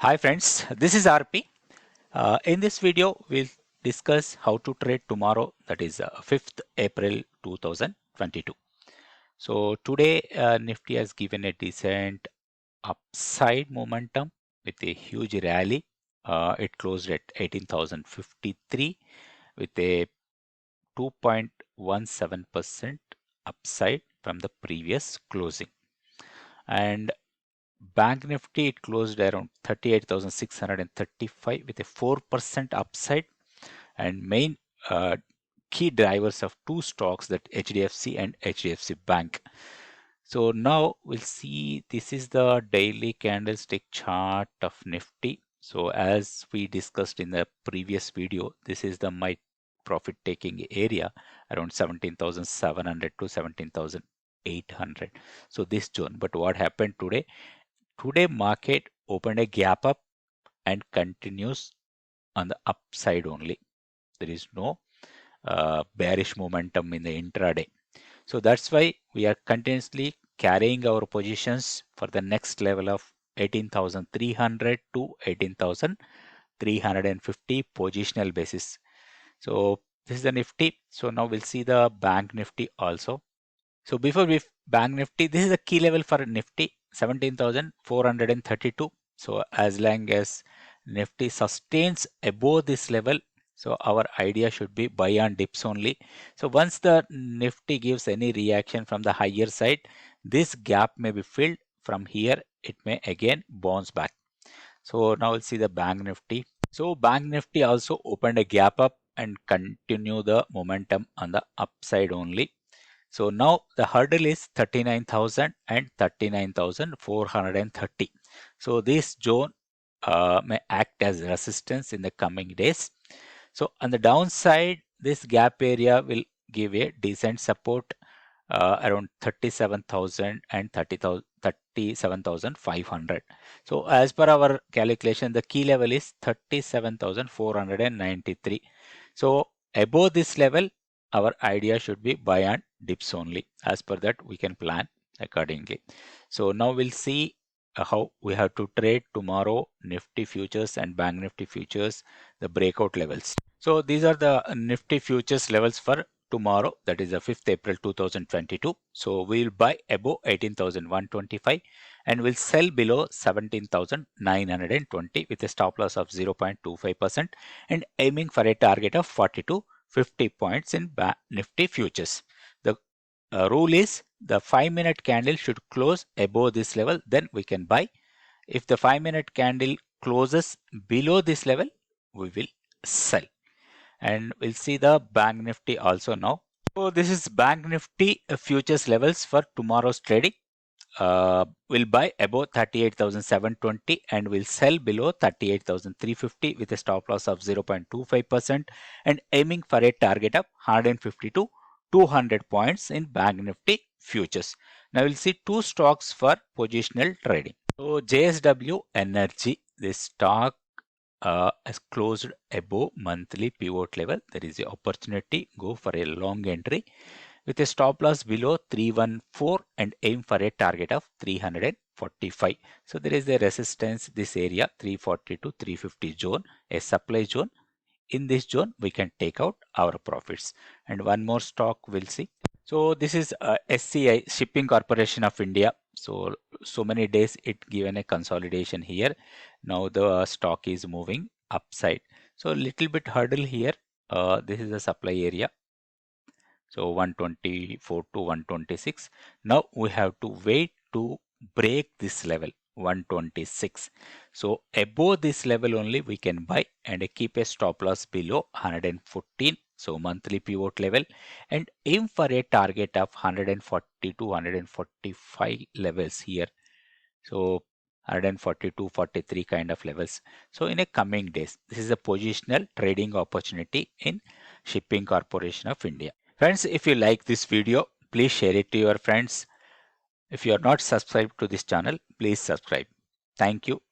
Hi friends, this is RP. In this video, we'll discuss how to trade tomorrow, that is 5th April 2022. So today Nifty has given a decent upside momentum with a huge rally. It closed at 18,053 with a 2.17% upside from the previous closing. And Bank Nifty, it closed around 38,635 with a 4% upside, and main key drivers of two stocks, that HDFC and HDFC Bank. So now we'll see, this is the daily candlestick chart of Nifty. So as we discussed in the previous video, this is the my profit taking area around 17,700 to 17,800. So this zone. But what happened today? Today market opened a gap up and continues on the upside only. There is no bearish momentum in the intraday. So that's why we are continuously carrying our positions for the next level of 18,300 to 18,350 positional basis. So this is the Nifty. So now we'll see the Bank Nifty also. So before we Bank Nifty, this is the key level for Nifty, 17,432. So as long as Nifty sustains above this level, so our idea should be buy on dips only. So once the Nifty gives any reaction from the higher side, this gap may be filled. From here, it may again bounce back. So now we'll see the Bank Nifty. So Bank Nifty also opened a gap up and continue the momentum on the upside only. So now the hurdle is 39,000 and 39,430. So this zone may act as resistance in the coming days. So on the downside, this gap area will give a decent support around 37,000 and 37,500. So as per our calculation, the key level is 37,493. So above this level, our idea should be buy on dips only. As per that, we can plan accordingly. So now we'll see how we have to trade tomorrow Nifty Futures and Bank Nifty Futures, the breakout levels. So these are the Nifty Futures levels for tomorrow, that is the 5th April 2022. So we'll buy above 18,125 and we'll sell below 17,920 with a stop loss of 0.25% and aiming for a target of 40 to 50 points in Nifty Futures. The rule is the 5-minute candle should close above this level, then we can buy. If the 5-minute candle closes below this level, we will sell. And we'll see the Bank Nifty also now. So this is Bank Nifty futures levels for tomorrow's trading. We'll buy above 38,720 and we'll sell below 38,350 with a stop loss of 0.25% and aiming for a target of 150 to 200 points in Bank Nifty futures. Now we'll see two stocks for positional trading. So JSW Energy, this stock has closed above monthly pivot level. There is an opportunity, go for a long entry with a stop loss below 314 and aim for a target of 345. So there is a resistance, this area 340 to 350 zone, a supply zone. In this zone, we can take out our profits. And one more stock we'll see. So this is SCI, Shipping Corporation of India. So many days it given a consolidation here. Now the stock is moving upside. So little bit hurdle here. This is the supply area. So 124 to 126. Now we have to wait to break this level 126. So above this level only we can buy and keep a stop loss below 114. So monthly pivot level and aim for a target of 140 to 145 levels here. So 142, 43 kind of levels. So in a coming days, this is a positional trading opportunity in Shipping Corporation of India. Friends, if you like this video, please share it to your friends. If you are not subscribed to this channel, please subscribe. Thank you.